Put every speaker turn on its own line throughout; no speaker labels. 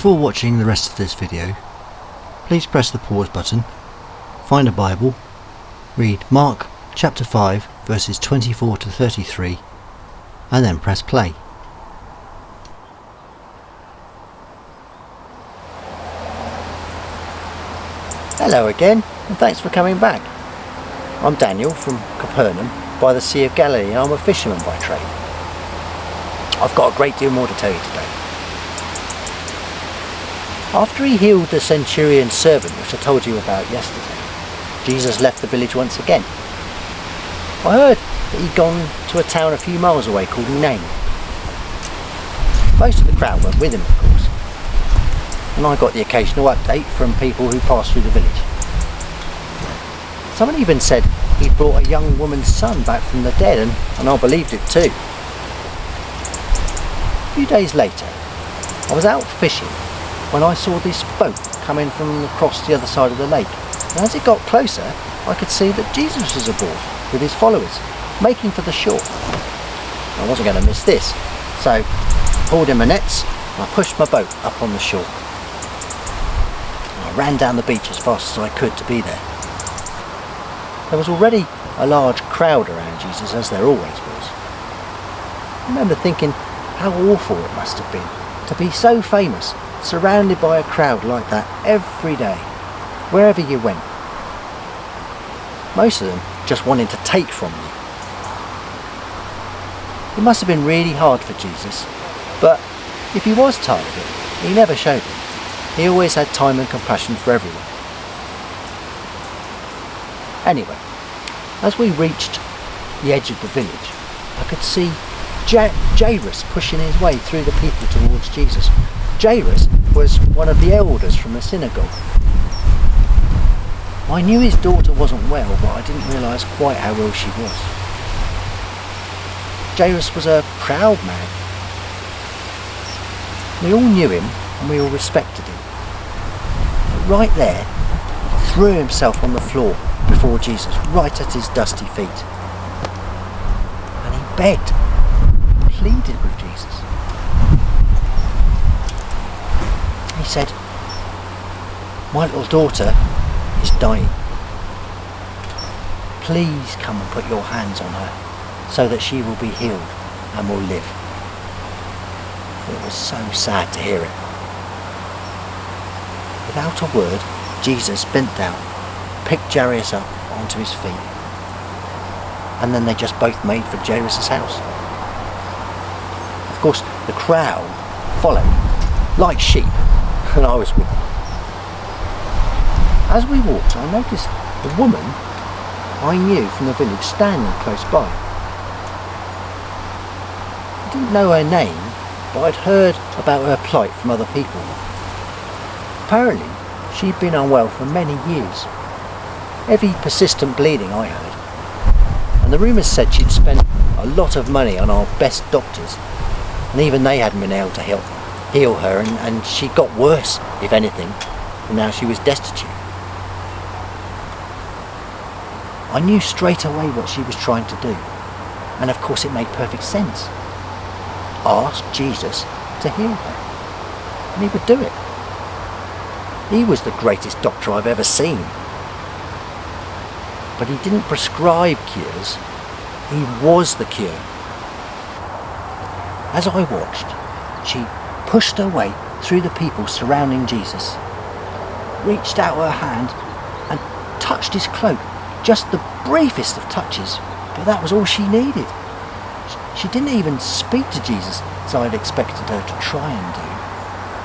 Before watching the rest of this video, please press the pause button, find a Bible, read Mark chapter 5 verses 24 to 33 and then press play.
Hello again, and thanks for coming back. I'm Daniel from Capernaum by the Sea of Galilee, and I'm a fisherman by trade. I've got a great deal more to tell you today. After he healed the centurion's servant, which I told you about yesterday, Jesus left the village once again. I heard that he'd gone to a town a few miles away called Nain. Most of the crowd went with him, of course, and I got the occasional update from people who passed through the village. Someone even said he'd brought a young woman's son back from the dead, and I believed it too. A few days later, I was out fishing when I saw this boat coming from across the other side of the lake, and as it got closer I could see that Jesus was aboard with his followers, making for the shore. I wasn't going to miss this, so I pulled in my nets and I pushed my boat up on the shore. I ran down the beach as fast as I could to be there. There was already a large crowd around Jesus, as there always was. I remember thinking how awful it must have been to be so famous, surrounded by a crowd like that every day, wherever you went. Most of them just wanting to take from you. It must have been really hard for Jesus, but if he was tired of it, he never showed it. He always had time and compassion for everyone. Anyway, as we reached the edge of the village, I could see Jairus pushing his way through the people towards Jesus. Jairus was one of the elders from the synagogue. I knew his daughter wasn't well, but I didn't realise quite how ill she was. Jairus was a proud man. We all knew him and we all respected him. But right there, he threw himself on the floor before Jesus, right at his dusty feet. And he begged, pleaded with Jesus. He said, "My little daughter is dying. Please come and put your hands on her so that she will be healed and will live." It was so sad to hear it. Without a word, Jesus bent down, picked Jairus up onto his feet, and then they just both made for Jairus' house. Of course, the crowd followed like sheep, and I was with them. As we walked, I noticed a woman I knew from the village standing close by. I didn't know her name, but I'd heard about her plight from other people. Apparently, she'd been unwell for many years. Heavy, persistent bleeding, I heard. And the rumours said she'd spent a lot of money on our best doctors, and even they hadn't been able to heal her, and she got worse, if anything, and now she was destitute. I knew straight away what she was trying to do, and of course it made perfect sense. Ask Jesus to heal her, and he would do it. He was the greatest doctor I've ever seen. But he didn't prescribe cures, he was the cure. As I watched, she pushed her way through the people surrounding Jesus, reached out her hand and touched his cloak, just the briefest of touches, but that was all she needed. She didn't even speak to Jesus as I'd expected her to try and do,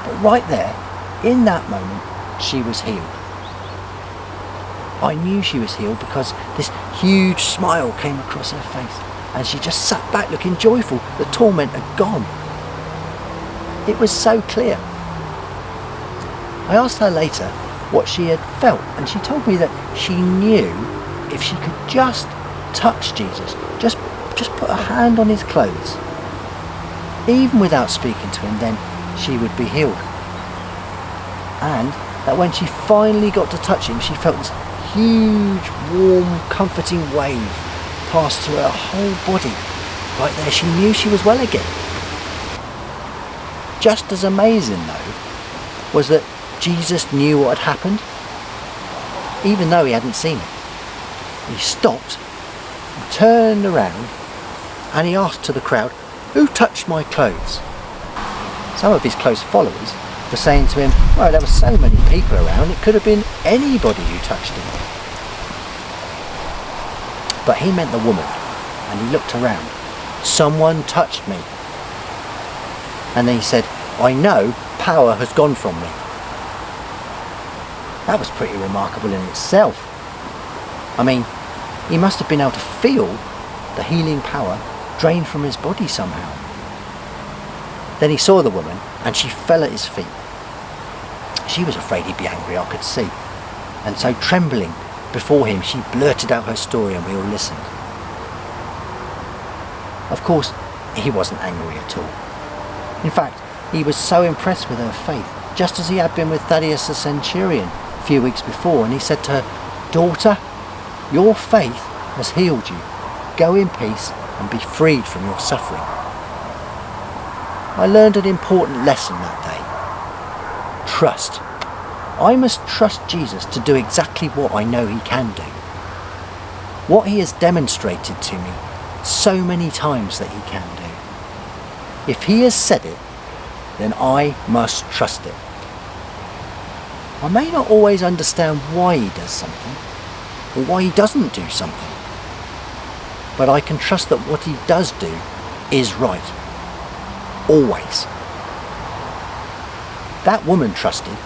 but right there, in that moment, she was healed. I knew she was healed because this huge smile came across her face, and she just sat back looking joyful. The torment had gone. It was so clear. I asked her later what she had felt, and she told me that she knew if she could just touch Jesus, just put her hand on his clothes, even without speaking to him, then she would be healed. And that when she finally got to touch him, she felt this huge, warm, comforting wave pass through her whole body. Right there, she knew she was well again. Just as amazing though, was that Jesus knew what had happened, even though he hadn't seen it. He stopped, he turned around, and he asked to the crowd, "Who touched my clothes?" Some of his close followers were saying to him, "Well, there were so many people around, it could have been anybody who touched him." But he meant the woman, and he looked around. "Someone touched me." And then he said, "I know power has gone from me." That was pretty remarkable in itself. I mean, he must have been able to feel the healing power drain from his body somehow. Then he saw the woman, and she fell at his feet. She was afraid he'd be angry, I could see. And so, trembling before him, she blurted out her story, and we all listened. Of course, he wasn't angry at all. In fact, he was so impressed with her faith, just as he had been with Thaddeus the centurion a few weeks before, and he said to her, "Daughter, your faith has healed you. Go in peace and be freed from your suffering." I learned an important lesson that day. Trust. I must trust Jesus to do exactly what I know he can do. What he has demonstrated to me so many times that he can do. If he has said it, then I must trust it. I may not always understand why he does something, or why he doesn't do something, but I can trust that what he does do is right. Always. That woman trusted.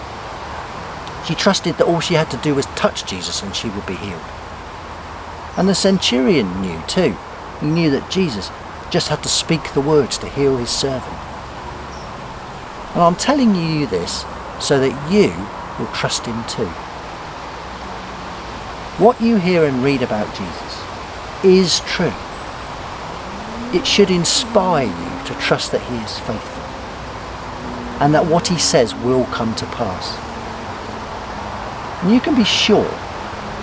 She trusted that all she had to do was touch Jesus and she would be healed. And the centurion knew too. He knew that Jesus just had to speak the words to heal his servant. And I'm telling you this so that you will trust him too. What you hear and read about Jesus is true. It should inspire you to trust that he is faithful and that what he says will come to pass. And you can be sure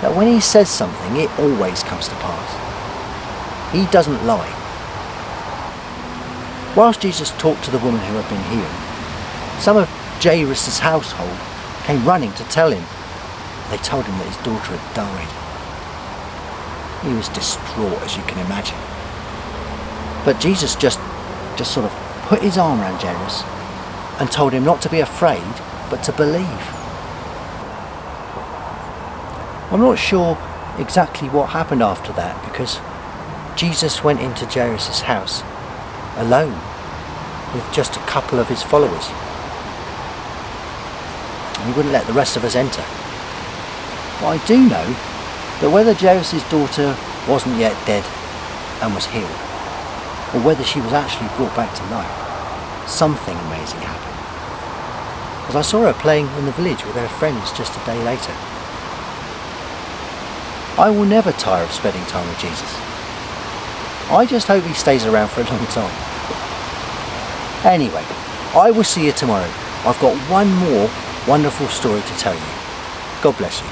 that when he says something, it always comes to pass. He doesn't lie. Whilst Jesus talked to the woman who had been healed, some of Jairus' household came running to tell him. They told him that his daughter had died. He was distraught, as you can imagine. But Jesus just sort of put his arm around Jairus and told him not to be afraid, but to believe. I'm not sure exactly what happened after that, because Jesus went into Jairus' house alone with just a couple of his followers. And he wouldn't let the rest of us enter. But I do know that whether Jairus' daughter wasn't yet dead and was healed, or whether she was actually brought back to life, something amazing happened. Because I saw her playing in the village with her friends just a day later. I will never tire of spending time with Jesus. I just hope he stays around for a long time. Anyway, I will see you tomorrow. I've got one more wonderful story to tell you. God bless you.